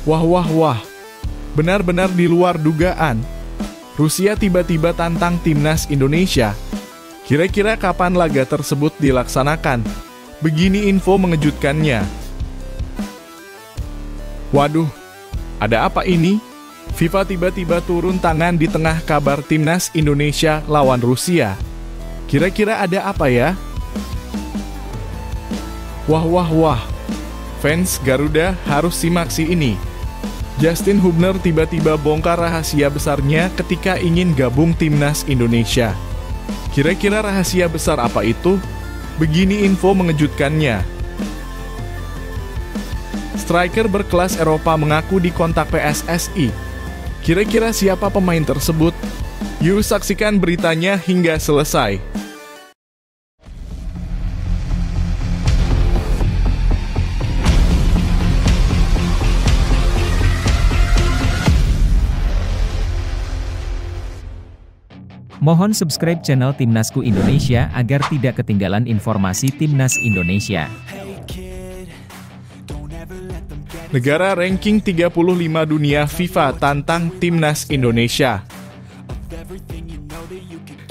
Wah wah wah, benar-benar di luar dugaan. Rusia tiba-tiba tantang timnas Indonesia. Kira-kira kapan laga tersebut dilaksanakan? Begini info mengejutkannya. Waduh, ada apa ini? FIFA tiba-tiba turun tangan di tengah kabar timnas Indonesia lawan Rusia. Kira-kira ada apa ya? Wah wah wah, fans Garuda harus simak sih ini. Justin Hubner tiba-tiba bongkar rahasia besarnya ketika ingin gabung timnas Indonesia. Kira-kira rahasia besar apa itu? Begini info mengejutkannya. Striker berkelas Eropa mengaku dikontak PSSI. Kira-kira siapa pemain tersebut? Yuk saksikan beritanya hingga selesai. Mohon subscribe channel Timnasku Indonesia agar tidak ketinggalan informasi Timnas Indonesia. Negara ranking 35 dunia FIFA tantang Timnas Indonesia.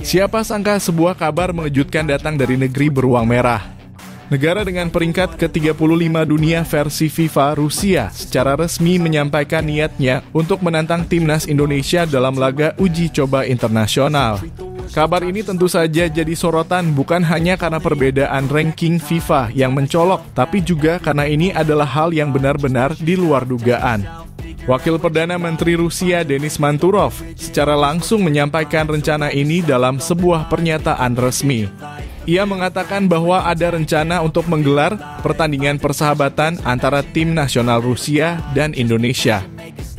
Siapa sangka sebuah kabar mengejutkan datang dari negeri beruang merah. Negara dengan peringkat ke-35 dunia versi FIFA, Rusia, secara resmi menyampaikan niatnya untuk menantang timnas Indonesia dalam laga uji coba internasional. Kabar ini tentu saja jadi sorotan bukan hanya karena perbedaan ranking FIFA yang mencolok, tapi juga karena ini adalah hal yang benar-benar di luar dugaan. Wakil Perdana Menteri Rusia Denis Manturov secara langsung menyampaikan rencana ini dalam sebuah pernyataan resmi. Ia mengatakan bahwa ada rencana untuk menggelar pertandingan persahabatan antara tim nasional Rusia dan Indonesia.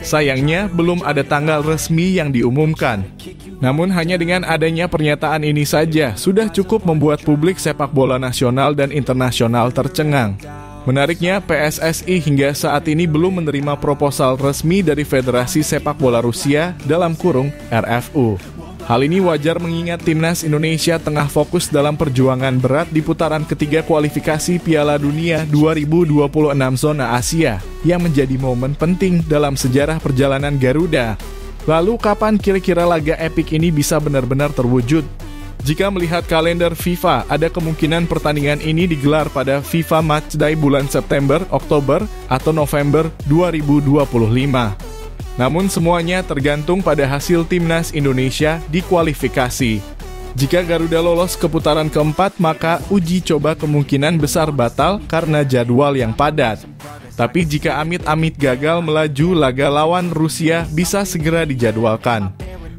Sayangnya, belum ada tanggal resmi yang diumumkan. Namun hanya dengan adanya pernyataan ini saja, sudah cukup membuat publik sepak bola nasional dan internasional tercengang. Menariknya, PSSI hingga saat ini belum menerima proposal resmi dari Federasi Sepak Bola Rusia (RFU). Hal ini wajar mengingat timnas Indonesia tengah fokus dalam perjuangan berat di putaran ketiga kualifikasi Piala Dunia 2026 zona Asia, yang menjadi momen penting dalam sejarah perjalanan Garuda. Lalu kapan kira-kira laga epik ini bisa benar-benar terwujud? Jika melihat kalender FIFA, ada kemungkinan pertandingan ini digelar pada FIFA Matchday bulan September, Oktober, atau November 2025. Namun semuanya tergantung pada hasil timnas Indonesia di kualifikasi. Jika Garuda lolos ke putaran keempat, maka uji coba kemungkinan besar batal karena jadwal yang padat. Tapi jika amit-amit gagal melaju, laga lawan Rusia bisa segera dijadwalkan.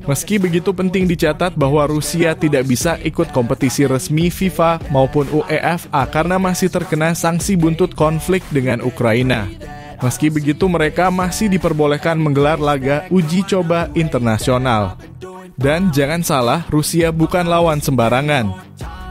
Meski begitu, penting dicatat bahwa Rusia tidak bisa ikut kompetisi resmi FIFA maupun UEFA karena masih terkena sanksi buntut konflik dengan Ukraina. Meski begitu, mereka masih diperbolehkan menggelar laga uji coba internasional. Dan jangan salah, Rusia bukan lawan sembarangan.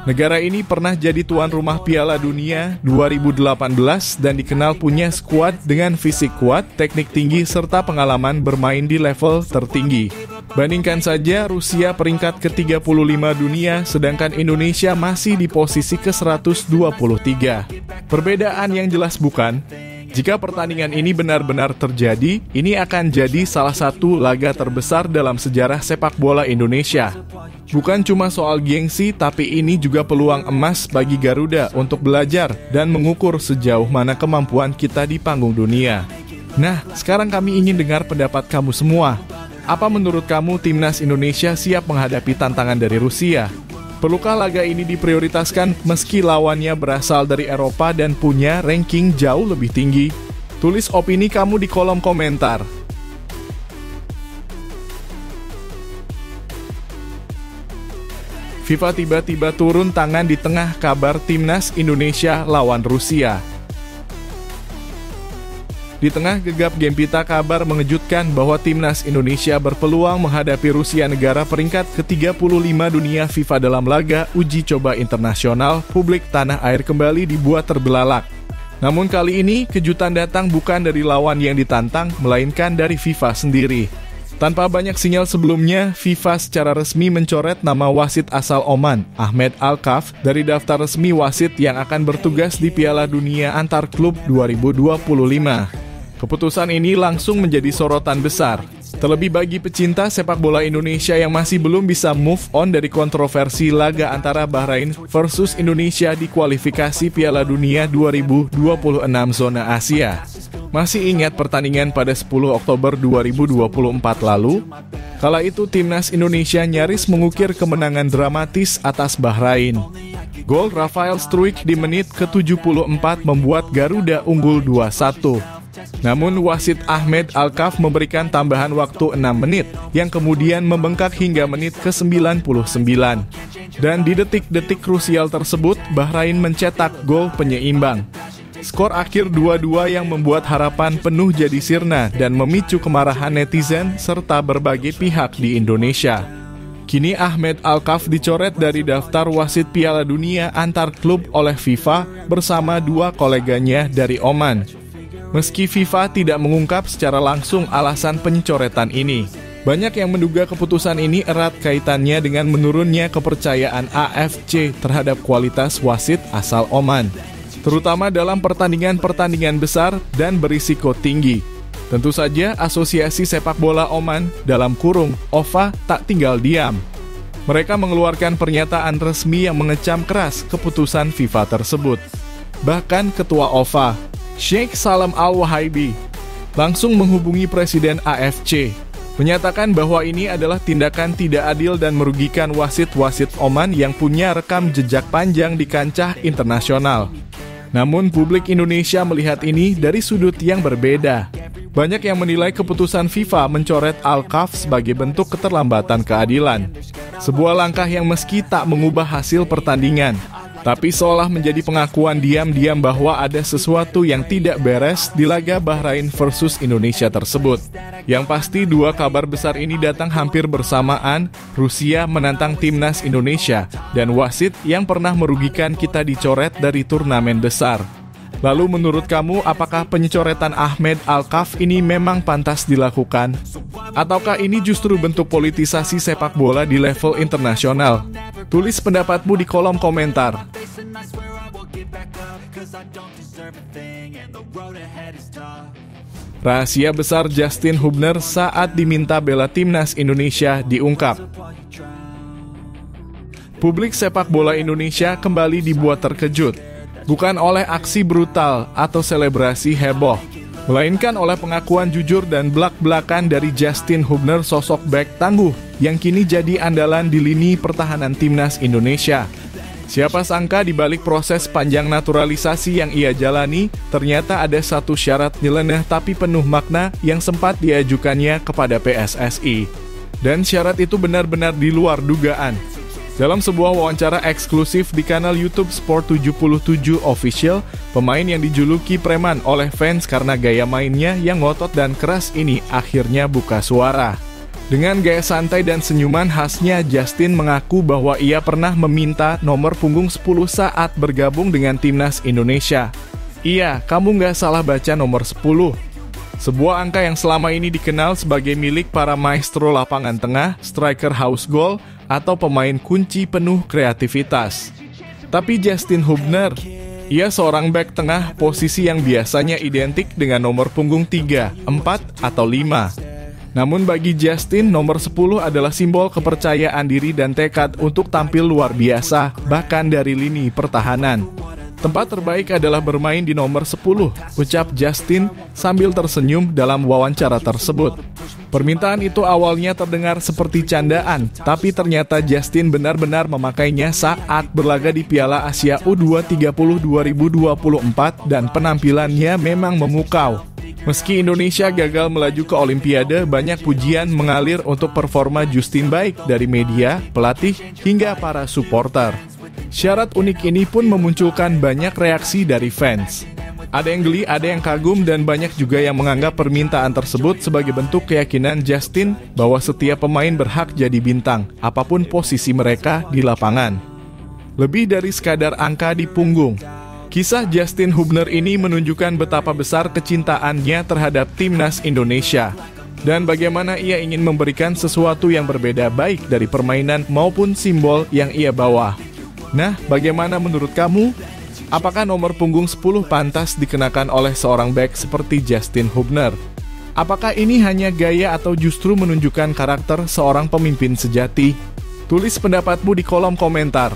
Negara ini pernah jadi tuan rumah Piala Dunia 2018 dan dikenal punya skuad dengan fisik kuat, teknik tinggi, serta pengalaman bermain di level tertinggi. Bandingkan saja Rusia peringkat ke-35 dunia, sedangkan Indonesia masih di posisi ke-123. Perbedaan yang jelas bukan? Jika pertandingan ini benar-benar terjadi, ini akan jadi salah satu laga terbesar dalam sejarah sepak bola Indonesia. Bukan cuma soal gengsi, tapi ini juga peluang emas bagi Garuda untuk belajar dan mengukur sejauh mana kemampuan kita di panggung dunia. Nah, sekarang kami ingin dengar pendapat kamu semua. Apa menurut kamu timnas Indonesia siap menghadapi tantangan dari Rusia? Perlukah laga ini diprioritaskan meski lawannya berasal dari Eropa dan punya ranking jauh lebih tinggi? Tulis opini kamu di kolom komentar. FIFA tiba-tiba turun tangan di tengah kabar timnas Indonesia lawan Rusia. Di tengah gegap gempita, kabar mengejutkan bahwa timnas Indonesia berpeluang menghadapi Rusia, negara peringkat ke-35 dunia FIFA dalam laga uji coba internasional. Publik tanah air kembali dibuat terbelalak. Namun kali ini kejutan datang bukan dari lawan yang ditantang, melainkan dari FIFA sendiri. Tanpa banyak sinyal sebelumnya, FIFA secara resmi mencoret nama wasit asal Oman, Ahmed Al-Kaf, dari daftar resmi wasit yang akan bertugas di Piala Dunia Antar Klub 2025. Keputusan ini langsung menjadi sorotan besar. Terlebih bagi pecinta sepak bola Indonesia yang masih belum bisa move on dari kontroversi laga antara Bahrain versus Indonesia di kualifikasi Piala Dunia 2026 zona Asia. Masih ingat pertandingan pada 10 Oktober 2024 lalu? Kala itu timnas Indonesia nyaris mengukir kemenangan dramatis atas Bahrain. Gol Rafael Struijk di menit ke-74 membuat Garuda unggul 2-1. Namun wasit Ahmed Alkaf memberikan tambahan waktu 6 menit yang kemudian membengkak hingga menit ke-99. Dan di detik-detik krusial tersebut, Bahrain mencetak gol penyeimbang. Skor akhir 2-2 yang membuat harapan penuh jadi sirna dan memicu kemarahan netizen serta berbagai pihak di Indonesia. Kini Ahmed Alkaf dicoret dari daftar wasit Piala Dunia antar klub oleh FIFA bersama dua koleganya dari Oman. Meski FIFA tidak mengungkap secara langsung alasan pencoretan ini, banyak yang menduga keputusan ini erat kaitannya dengan menurunnya kepercayaan AFC terhadap kualitas wasit asal Oman, terutama dalam pertandingan-pertandingan besar dan berisiko tinggi. Tentu saja Asosiasi Sepak Bola Oman (OFA) tak tinggal diam. Mereka mengeluarkan pernyataan resmi yang mengecam keras keputusan FIFA tersebut. Bahkan Ketua OFA, Sheikh Salam Al-Wahaibi, langsung menghubungi Presiden AFC, menyatakan bahwa ini adalah tindakan tidak adil dan merugikan wasit-wasit Oman yang punya rekam jejak panjang di kancah internasional. Namun publik Indonesia melihat ini dari sudut yang berbeda. Banyak yang menilai keputusan FIFA mencoret Alkaf sebagai bentuk keterlambatan keadilan. Sebuah langkah yang meski tak mengubah hasil pertandingan, tapi seolah menjadi pengakuan diam-diam bahwa ada sesuatu yang tidak beres di laga Bahrain versus Indonesia tersebut. Yang pasti dua kabar besar ini datang hampir bersamaan, Rusia menantang timnas Indonesia, dan wasit yang pernah merugikan kita dicoret dari turnamen besar. Lalu menurut kamu, apakah pencoretan Ahmed Alkaf ini memang pantas dilakukan? Ataukah ini justru bentuk politisasi sepak bola di level internasional? Tulis pendapatmu di kolom komentar. Rahasia besar Justin Hubner saat diminta bela timnas Indonesia diungkap. Publik sepak bola Indonesia kembali dibuat terkejut, bukan oleh aksi brutal atau selebrasi heboh, melainkan oleh pengakuan jujur dan belak-belakan dari Justin Hubner, sosok bek tangguh yang kini jadi andalan di lini pertahanan timnas Indonesia. Siapa sangka di balik proses panjang naturalisasi yang ia jalani, ternyata ada satu syarat nyeleneh tapi penuh makna yang sempat diajukannya kepada PSSI. Dan syarat itu benar-benar di luar dugaan. Dalam sebuah wawancara eksklusif di kanal YouTube Sport 77 Official, pemain yang dijuluki preman oleh fans karena gaya mainnya yang ngotot dan keras ini akhirnya buka suara. Dengan gaya santai dan senyuman khasnya, Justin mengaku bahwa ia pernah meminta nomor punggung 10 saat bergabung dengan timnas Indonesia. Iya, kamu nggak salah baca nomor 10. Sebuah angka yang selama ini dikenal sebagai milik para maestro lapangan tengah, striker house goal, atau pemain kunci penuh kreativitas. Tapi Justin Hubner, ia seorang bek tengah posisi yang biasanya identik dengan nomor punggung 3, 4, atau 5. Namun bagi Justin, nomor 10 adalah simbol kepercayaan diri dan tekad untuk tampil luar biasa, bahkan dari lini pertahanan. Tempat terbaik adalah bermain di nomor 10, ucap Justin sambil tersenyum dalam wawancara tersebut. Permintaan itu awalnya terdengar seperti candaan, tapi ternyata Justin benar-benar memakainya saat berlaga di Piala Asia U20 2024 dan penampilannya memang memukau. Meski Indonesia gagal melaju ke Olimpiade, banyak pujian mengalir untuk performa Justin baik dari media, pelatih, hingga para supporter. Syarat unik ini pun memunculkan banyak reaksi dari fans. Ada yang geli, ada yang kagum, dan banyak juga yang menganggap permintaan tersebut sebagai bentuk keyakinan Justin bahwa setiap pemain berhak jadi bintang, apapun posisi mereka di lapangan. Lebih dari sekadar angka di punggung, kisah Justin Hubner ini menunjukkan betapa besar kecintaannya terhadap timnas Indonesia dan bagaimana ia ingin memberikan sesuatu yang berbeda baik dari permainan maupun simbol yang ia bawa. Nah, bagaimana menurut kamu? Apakah nomor punggung 10 pantas dikenakan oleh seorang bek seperti Justin Hubner? Apakah ini hanya gaya atau justru menunjukkan karakter seorang pemimpin sejati? Tulis pendapatmu di kolom komentar.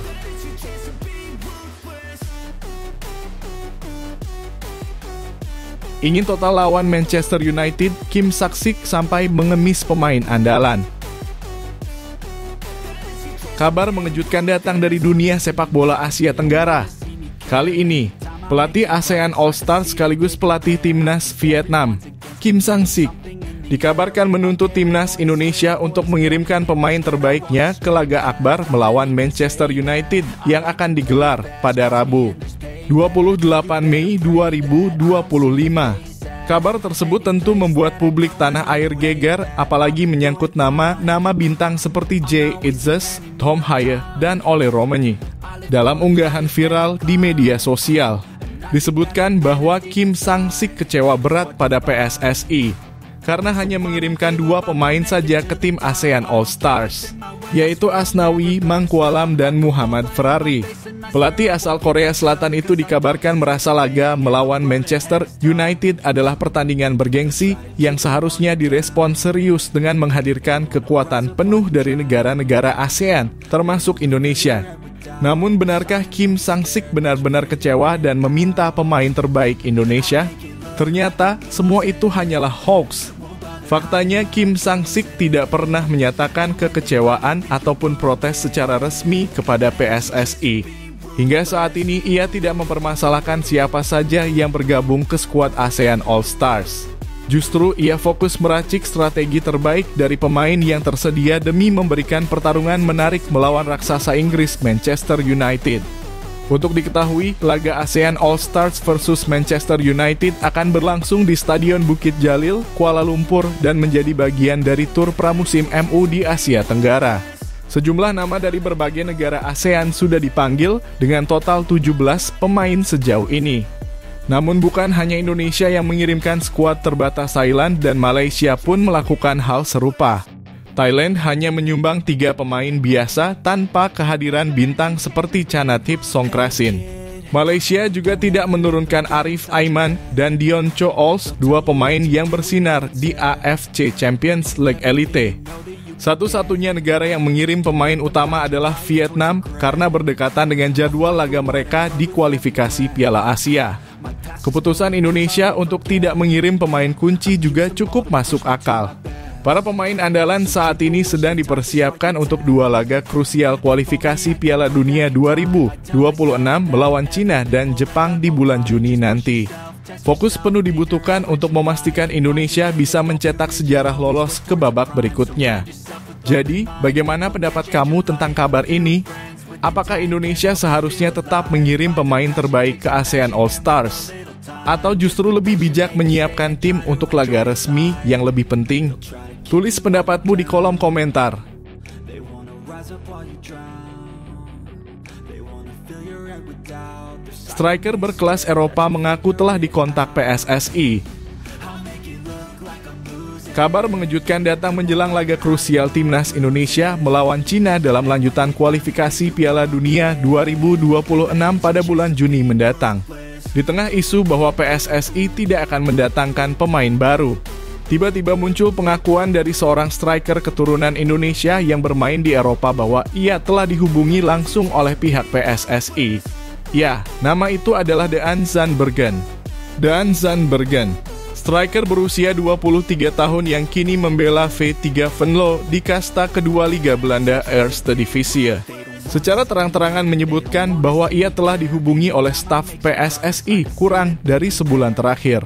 Ingin total lawan Manchester United, Kim Sak-sik sampai mengemis pemain andalan. Kabar mengejutkan datang dari dunia sepak bola Asia Tenggara. Kali ini, pelatih ASEAN All-Star sekaligus pelatih timnas Vietnam, Kim Sang-sik, dikabarkan menuntut timnas Indonesia untuk mengirimkan pemain terbaiknya ke laga akbar melawan Manchester United yang akan digelar pada Rabu, 28 Mei 2025. Kabar tersebut tentu membuat publik tanah air geger, apalagi menyangkut nama bintang seperti Jay Itzes, Tom Haye, dan Ole Romani. Dalam unggahan viral di media sosial, disebutkan bahwa Kim Sang-sik kecewa berat pada PSSI karena hanya mengirimkan 2 pemain saja ke tim ASEAN All-Stars, yaitu Asnawi Mangkualam dan Muhammad Ferrari. Pelatih asal Korea Selatan itu dikabarkan merasa laga melawan Manchester United adalah pertandingan bergengsi yang seharusnya direspon serius dengan menghadirkan kekuatan penuh dari negara-negara ASEAN, termasuk Indonesia. Namun benarkah Kim Sang-sik benar-benar kecewa dan meminta pemain terbaik Indonesia? Ternyata semua itu hanyalah hoax. Faktanya Kim Sang-sik tidak pernah menyatakan kekecewaan ataupun protes secara resmi kepada PSSI. Hingga saat ini ia tidak mempermasalahkan siapa saja yang bergabung ke skuad ASEAN All-Stars. Justru ia fokus meracik strategi terbaik dari pemain yang tersedia demi memberikan pertarungan menarik melawan raksasa Inggris Manchester United. Untuk diketahui, laga ASEAN All-Stars versus Manchester United akan berlangsung di Stadion Bukit Jalil, Kuala Lumpur, dan menjadi bagian dari tur pramusim MU di Asia Tenggara. Sejumlah nama dari berbagai negara ASEAN sudah dipanggil dengan total 17 pemain sejauh ini. Namun bukan hanya Indonesia yang mengirimkan skuad terbatas, Thailand dan Malaysia pun melakukan hal serupa. Thailand hanya menyumbang 3 pemain biasa tanpa kehadiran bintang seperti Chanatip Songkrasin. Malaysia juga tidak menurunkan Arif Aiman dan Dion Cho Ols, 2 pemain yang bersinar di AFC Champions League Elite. Satu-satunya negara yang mengirim pemain utama adalah Vietnam karena berdekatan dengan jadwal laga mereka di kualifikasi Piala Asia. Keputusan Indonesia untuk tidak mengirim pemain kunci juga cukup masuk akal. Para pemain andalan saat ini sedang dipersiapkan untuk 2 laga krusial kualifikasi Piala Dunia 2026 melawan Cina dan Jepang di bulan Juni nanti. Fokus penuh dibutuhkan untuk memastikan Indonesia bisa mencetak sejarah lolos ke babak berikutnya. Jadi, bagaimana pendapat kamu tentang kabar ini? Apakah Indonesia seharusnya tetap mengirim pemain terbaik ke ASEAN All-Stars? Atau justru lebih bijak menyiapkan tim untuk laga resmi yang lebih penting? Tulis pendapatmu di kolom komentar. Striker berkelas Eropa mengaku telah dikontak PSSI. Kabar mengejutkan datang menjelang laga krusial timnas Indonesia melawan Cina dalam lanjutan kualifikasi Piala Dunia 2026 pada bulan Juni mendatang. Di tengah isu bahwa PSSI tidak akan mendatangkan pemain baru, tiba-tiba muncul pengakuan dari seorang striker keturunan Indonesia yang bermain di Eropa bahwa ia telah dihubungi langsung oleh pihak PSSI. Ya, nama itu adalah Daan Zandbergen. Daan Zandbergen, striker berusia 23 tahun yang kini membela V3 Venlo di kasta kedua Liga Belanda Eerste Divisie. Secara terang-terangan menyebutkan bahwa ia telah dihubungi oleh staf PSSI kurang dari sebulan terakhir.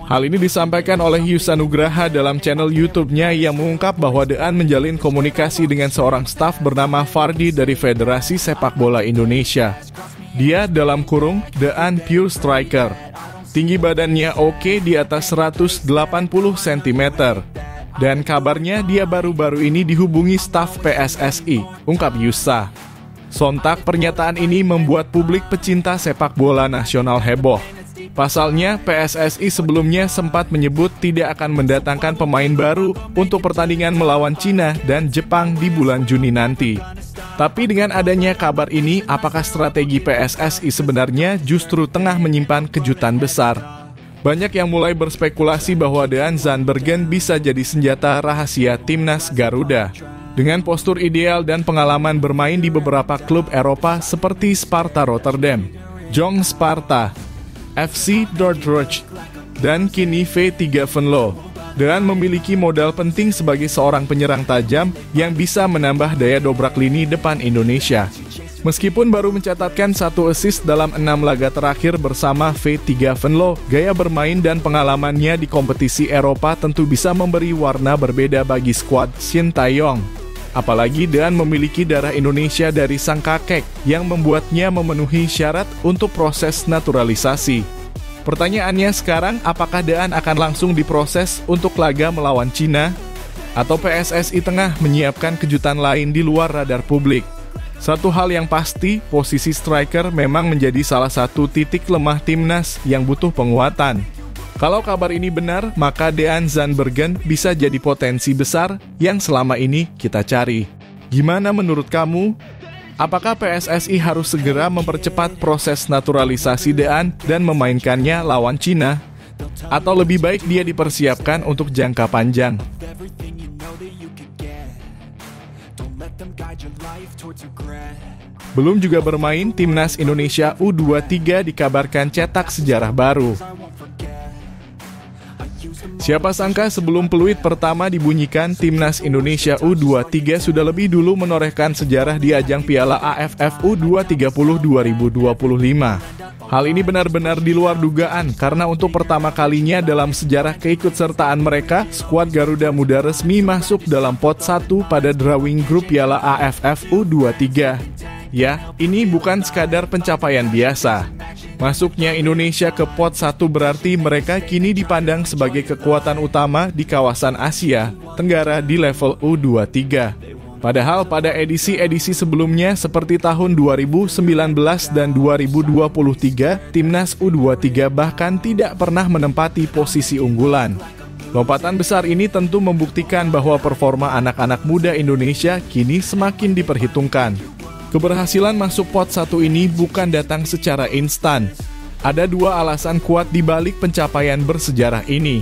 Hal ini disampaikan oleh Yus Anugraha dalam channel YouTube-nya yang mengungkap bahwa Daan menjalin komunikasi dengan seorang staf bernama Fardi dari Federasi Sepak Bola Indonesia. Dia dalam kurung Daan Pure Striker. Tinggi badannya oke di atas 180 cm. Dan kabarnya dia baru-baru ini dihubungi staf PSSI, ungkap Yusa. Sontak pernyataan ini membuat publik pecinta sepak bola nasional heboh. Pasalnya, PSSI sebelumnya sempat menyebut tidak akan mendatangkan pemain baru untuk pertandingan melawan Cina dan Jepang di bulan Juni nanti. Tapi dengan adanya kabar ini, apakah strategi PSSI sebenarnya justru tengah menyimpan kejutan besar? Banyak yang mulai berspekulasi bahwa Dean Zandbergen bisa jadi senjata rahasia timnas Garuda. Dengan postur ideal dan pengalaman bermain di beberapa klub Eropa seperti Sparta Rotterdam, Jong Sparta, FC Dordrecht, dan kini V3 Venlo, Dean memiliki modal penting sebagai seorang penyerang tajam yang bisa menambah daya dobrak lini depan Indonesia. Meskipun baru mencatatkan 1 assist dalam 6 laga terakhir bersama V3 Venlo, gaya bermain dan pengalamannya di kompetisi Eropa tentu bisa memberi warna berbeda bagi skuad Sintayong. Apalagi Dean memiliki darah Indonesia dari sang kakek yang membuatnya memenuhi syarat untuk proses naturalisasi. Pertanyaannya sekarang, apakah Dean akan langsung diproses untuk laga melawan Cina? Atau PSSI tengah menyiapkan kejutan lain di luar radar publik? Satu hal yang pasti, posisi striker memang menjadi salah satu titik lemah timnas yang butuh penguatan. Kalau kabar ini benar, maka Dean Zandbergen bisa jadi potensi besar yang selama ini kita cari. Gimana menurut kamu? Apakah PSSI harus segera mempercepat proses naturalisasi Dean dan memainkannya lawan Cina? Atau lebih baik dia dipersiapkan untuk jangka panjang? Belum juga bermain, timnas Indonesia U23 dikabarkan cetak sejarah baru. Siapa sangka sebelum peluit pertama dibunyikan, timnas Indonesia U23 sudah lebih dulu menorehkan sejarah di ajang Piala AFF U230 2025. Hal ini benar-benar di luar dugaan karena untuk pertama kalinya dalam sejarah keikutsertaan mereka, skuad Garuda Muda resmi masuk dalam pot 1 pada drawing grup Piala AFF U23. Ya, ini bukan sekadar pencapaian biasa. Masuknya Indonesia ke pot 1 berarti mereka kini dipandang sebagai kekuatan utama di kawasan Asia Tenggara di level U23. Padahal pada edisi-edisi sebelumnya seperti tahun 2019 dan 2023, timnas U23 bahkan tidak pernah menempati posisi unggulan. Lompatan besar ini tentu membuktikan bahwa performa anak-anak muda Indonesia kini semakin diperhitungkan. Keberhasilan masuk pot 1 ini bukan datang secara instan. Ada 2 alasan kuat di balik pencapaian bersejarah ini.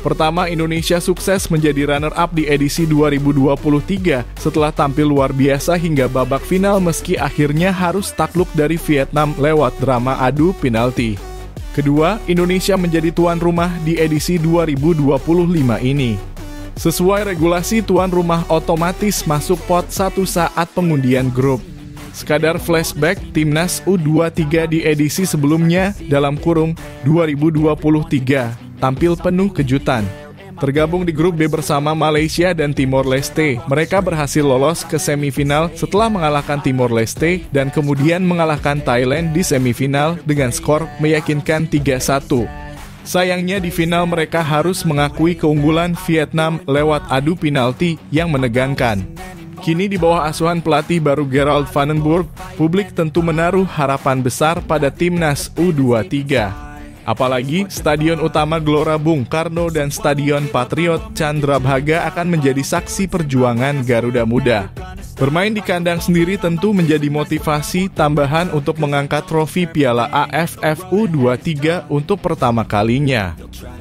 Pertama, Indonesia sukses menjadi runner-up di edisi 2023 setelah tampil luar biasa hingga babak final meski akhirnya harus takluk dari Vietnam lewat drama adu penalti. Kedua, Indonesia menjadi tuan rumah di edisi 2025 ini. Sesuai regulasi, tuan rumah otomatis masuk pot 1 saat pengundian grup. Sekadar flashback, timnas U23 di edisi sebelumnya dalam kurung 2023 tampil penuh kejutan. Tergabung di grup B bersama Malaysia dan Timor Leste, mereka berhasil lolos ke semifinal setelah mengalahkan Timor Leste dan kemudian mengalahkan Thailand di semifinal dengan skor meyakinkan 3-1. Sayangnya di final mereka harus mengakui keunggulan Vietnam lewat adu penalti yang menegangkan. Kini di bawah asuhan pelatih baru Gerald Van den Burg, publik tentu menaruh harapan besar pada timnas U23. Apalagi Stadion Utama Gelora Bung Karno dan Stadion Patriot Candrabhaga akan menjadi saksi perjuangan Garuda Muda. Bermain di kandang sendiri tentu menjadi motivasi tambahan untuk mengangkat trofi Piala AFF U23 untuk pertama kalinya.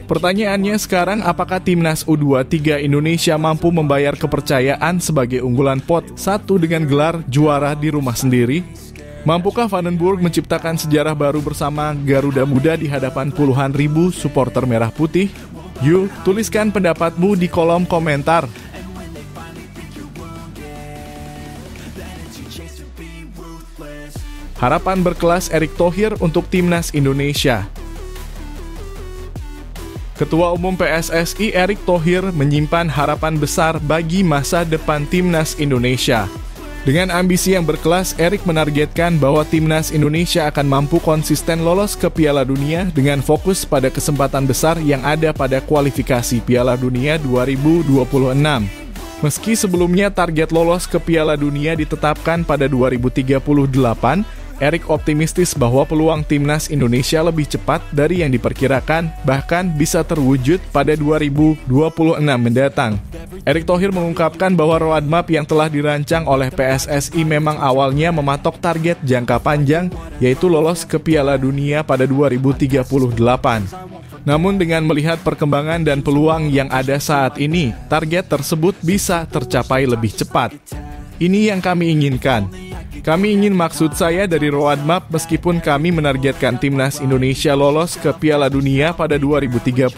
Pertanyaannya sekarang, apakah timnas U23 Indonesia mampu membayar kepercayaan sebagai unggulan pot 1 dengan gelar juara di rumah sendiri? Mampukah Van den Burg menciptakan sejarah baru bersama Garuda Muda di hadapan puluhan ribu supporter merah putih? Yuk, tuliskan pendapatmu di kolom komentar. Harapan berkelas Erick Thohir untuk timnas Indonesia. Ketua Umum PSSI Erick Thohir menyimpan harapan besar bagi masa depan timnas Indonesia. Dengan ambisi yang berkelas, Erick menargetkan bahwa timnas Indonesia akan mampu konsisten lolos ke Piala Dunia dengan fokus pada kesempatan besar yang ada pada kualifikasi Piala Dunia 2026. Meski sebelumnya target lolos ke Piala Dunia ditetapkan pada 2038, Erik optimistis bahwa peluang timnas Indonesia lebih cepat dari yang diperkirakan, bahkan bisa terwujud pada 2026 mendatang. Erick Thohir mengungkapkan bahwa roadmap yang telah dirancang oleh PSSI memang awalnya mematok target jangka panjang, yaitu lolos ke Piala Dunia pada 2038. Namun dengan melihat perkembangan dan peluang yang ada saat ini, target tersebut bisa tercapai lebih cepat. Ini yang kami inginkan. Kami ingin maksud saya dari roadmap meskipun kami menargetkan timnas Indonesia lolos ke Piala Dunia pada 2038,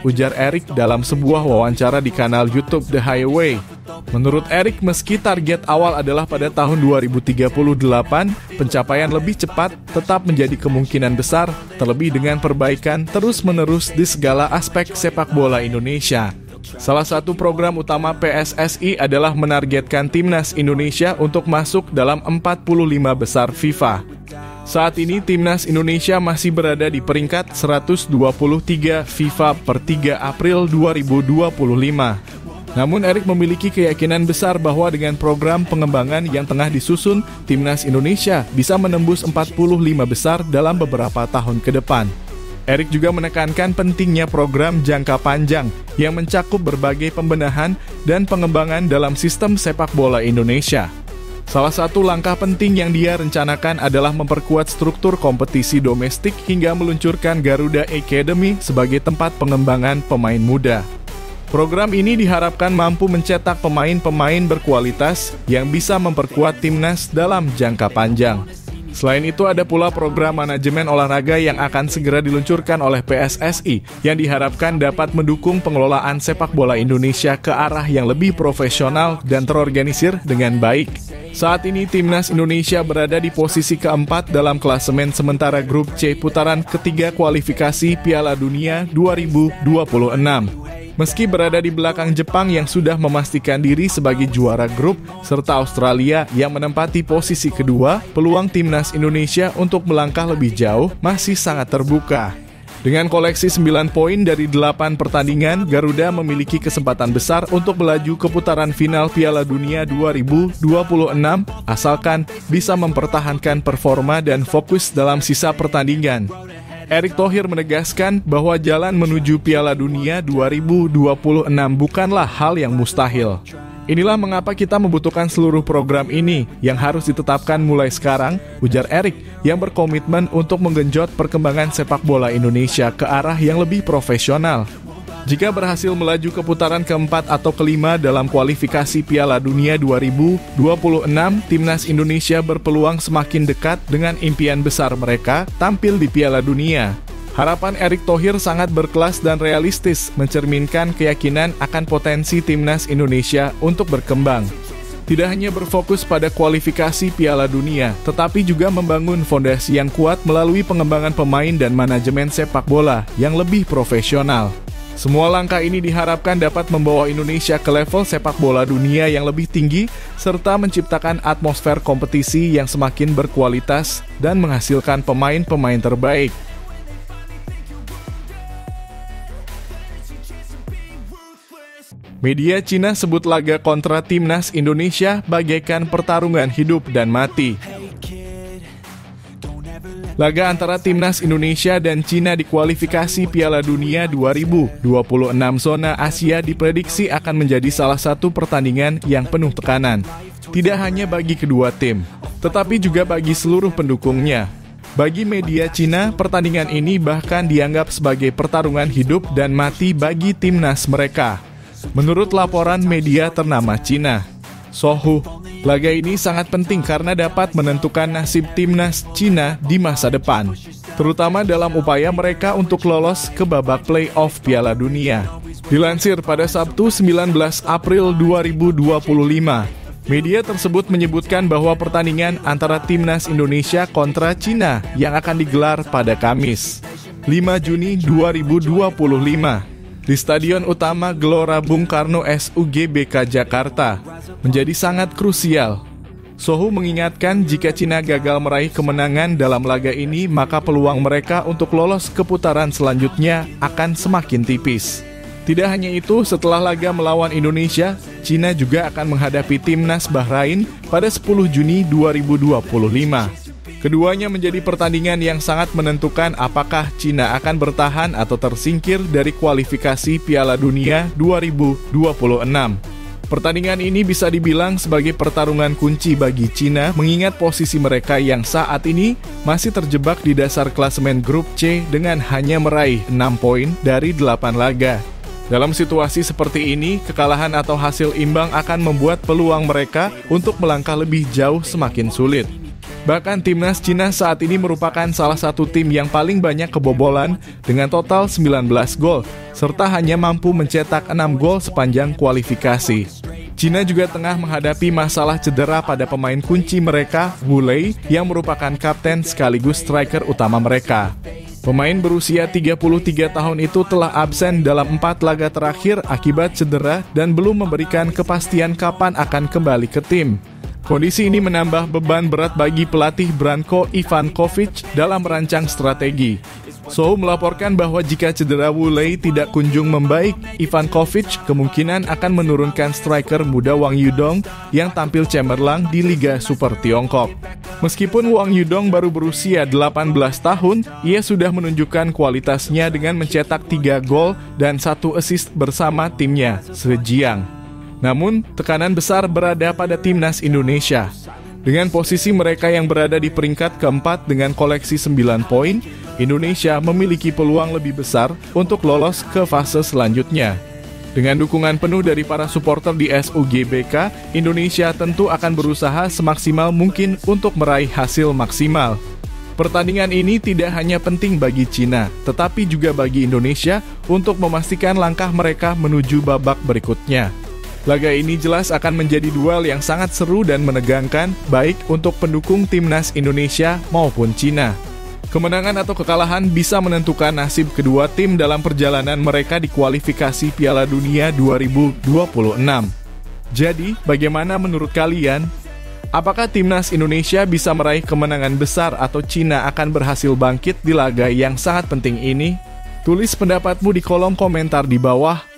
ujar Erik dalam sebuah wawancara di kanal YouTube The Highway. Menurut Erik, meski target awal adalah pada tahun 2038, pencapaian lebih cepat tetap menjadi kemungkinan besar, terlebih dengan perbaikan terus-menerus di segala aspek sepak bola Indonesia. Salah satu program utama PSSI adalah menargetkan timnas Indonesia untuk masuk dalam 45 besar FIFA. Saat ini timnas Indonesia masih berada di peringkat 123 FIFA per 3 April 2025. Namun Erik memiliki keyakinan besar bahwa dengan program pengembangan yang tengah disusun, timnas Indonesia bisa menembus 45 besar dalam beberapa tahun ke depan. Erik juga menekankan pentingnya program jangka panjang yang mencakup berbagai pembenahan dan pengembangan dalam sistem sepak bola Indonesia. Salah satu langkah penting yang dia rencanakan adalah memperkuat struktur kompetisi domestik hingga meluncurkan Garuda Academy sebagai tempat pengembangan pemain muda. Program ini diharapkan mampu mencetak pemain-pemain berkualitas yang bisa memperkuat timnas dalam jangka panjang. Selain itu ada pula program manajemen olahraga yang akan segera diluncurkan oleh PSSI yang diharapkan dapat mendukung pengelolaan sepak bola Indonesia ke arah yang lebih profesional dan terorganisir dengan baik. Saat ini timnas Indonesia berada di posisi keempat dalam klasemen sementara grup C putaran ketiga kualifikasi Piala Dunia 2026. Meski berada di belakang Jepang yang sudah memastikan diri sebagai juara grup, serta Australia yang menempati posisi kedua, peluang timnas Indonesia untuk melangkah lebih jauh masih sangat terbuka. Dengan koleksi 9 poin dari 8 pertandingan, Garuda memiliki kesempatan besar untuk melaju ke putaran final Piala Dunia 2026, asalkan bisa mempertahankan performa dan fokus dalam sisa pertandingan. Erick Thohir menegaskan bahwa jalan menuju Piala Dunia 2026 bukanlah hal yang mustahil. Inilah mengapa kita membutuhkan seluruh program ini yang harus ditetapkan mulai sekarang, ujar Erick yang berkomitmen untuk menggenjot perkembangan sepak bola Indonesia ke arah yang lebih profesional. Jika berhasil melaju ke putaran keempat atau kelima dalam kualifikasi Piala Dunia 2026, timnas Indonesia berpeluang semakin dekat dengan impian besar mereka tampil di Piala Dunia. Harapan Erick Thohir sangat berkelas dan realistis, mencerminkan keyakinan akan potensi timnas Indonesia untuk berkembang. Tidak hanya berfokus pada kualifikasi Piala Dunia, tetapi juga membangun fondasi yang kuat melalui pengembangan pemain dan manajemen sepak bola yang lebih profesional. Semua langkah ini diharapkan dapat membawa Indonesia ke level sepak bola dunia yang lebih tinggi, serta menciptakan atmosfer kompetisi yang semakin berkualitas dan menghasilkan pemain-pemain terbaik. Media Cina sebut laga kontra timnas Indonesia bagaikan pertarungan hidup dan mati. Laga antara timnas Indonesia dan Cina di kualifikasi Piala Dunia 2026 zona Asia diprediksi akan menjadi salah satu pertandingan yang penuh tekanan. Tidak hanya bagi kedua tim, tetapi juga bagi seluruh pendukungnya. Bagi media Cina, pertandingan ini bahkan dianggap sebagai pertarungan hidup dan mati bagi timnas mereka. Menurut laporan media ternama Cina, Sohu, laga ini sangat penting karena dapat menentukan nasib timnas Cina di masa depan, terutama dalam upaya mereka untuk lolos ke babak play-off Piala Dunia. Dilansir pada Sabtu 19 April 2025, media tersebut menyebutkan bahwa pertandingan antara timnas Indonesia kontra Cina yang akan digelar pada Kamis, 5 Juni 2025. Di Stadion Utama Gelora Bung Karno SUGBK Jakarta menjadi sangat krusial. Sohu mengingatkan jika Cina gagal meraih kemenangan dalam laga ini, maka peluang mereka untuk lolos ke putaran selanjutnya akan semakin tipis. Tidak hanya itu, setelah laga melawan Indonesia, Cina juga akan menghadapi timnas Bahrain pada 10 Juni 2025. Keduanya menjadi pertandingan yang sangat menentukan apakah Cina akan bertahan atau tersingkir dari kualifikasi Piala Dunia 2026. Pertandingan ini bisa dibilang sebagai pertarungan kunci bagi Cina mengingat posisi mereka yang saat ini masih terjebak di dasar klasemen grup C dengan hanya meraih 6 poin dari 8 laga. Dalam situasi seperti ini, kekalahan atau hasil imbang akan membuat peluang mereka untuk melangkah lebih jauh semakin sulit. Bahkan timnas Cina saat ini merupakan salah satu tim yang paling banyak kebobolan dengan total 19 gol, serta hanya mampu mencetak 6 gol sepanjang kualifikasi. Cina juga tengah menghadapi masalah cedera pada pemain kunci mereka, Wu Lei, yang merupakan kapten sekaligus striker utama mereka. Pemain berusia 33 tahun itu telah absen dalam 4 laga terakhir akibat cedera dan belum memberikan kepastian kapan akan kembali ke tim. Kondisi ini menambah beban berat bagi pelatih Branko Ivankovic dalam merancang strategi. Sou melaporkan bahwa jika cedera Wu Lei tidak kunjung membaik, Ivankovic kemungkinan akan menurunkan striker muda Wang Yudong yang tampil cemerlang di Liga Super Tiongkok. Meskipun Wang Yudong baru berusia 18 tahun, ia sudah menunjukkan kualitasnya dengan mencetak 3 gol dan 1 assist bersama timnya, Zhejiang. Namun, tekanan besar berada pada timnas Indonesia. Dengan posisi mereka yang berada di peringkat keempat dengan koleksi 9 poin, Indonesia memiliki peluang lebih besar untuk lolos ke fase selanjutnya. Dengan dukungan penuh dari para supporter di SUGBK, Indonesia tentu akan berusaha semaksimal mungkin untuk meraih hasil maksimal. Pertandingan ini tidak hanya penting bagi Cina, tetapi juga bagi Indonesia untuk memastikan langkah mereka menuju babak berikutnya. Laga ini jelas akan menjadi duel yang sangat seru dan menegangkan, baik untuk pendukung timnas Indonesia maupun Cina. Kemenangan atau kekalahan bisa menentukan nasib kedua tim dalam perjalanan mereka di kualifikasi Piala Dunia 2026. Jadi, bagaimana menurut kalian? Apakah timnas Indonesia bisa meraih kemenangan besar atau Cina akan berhasil bangkit di laga yang sangat penting ini? Tulis pendapatmu di kolom komentar di bawah.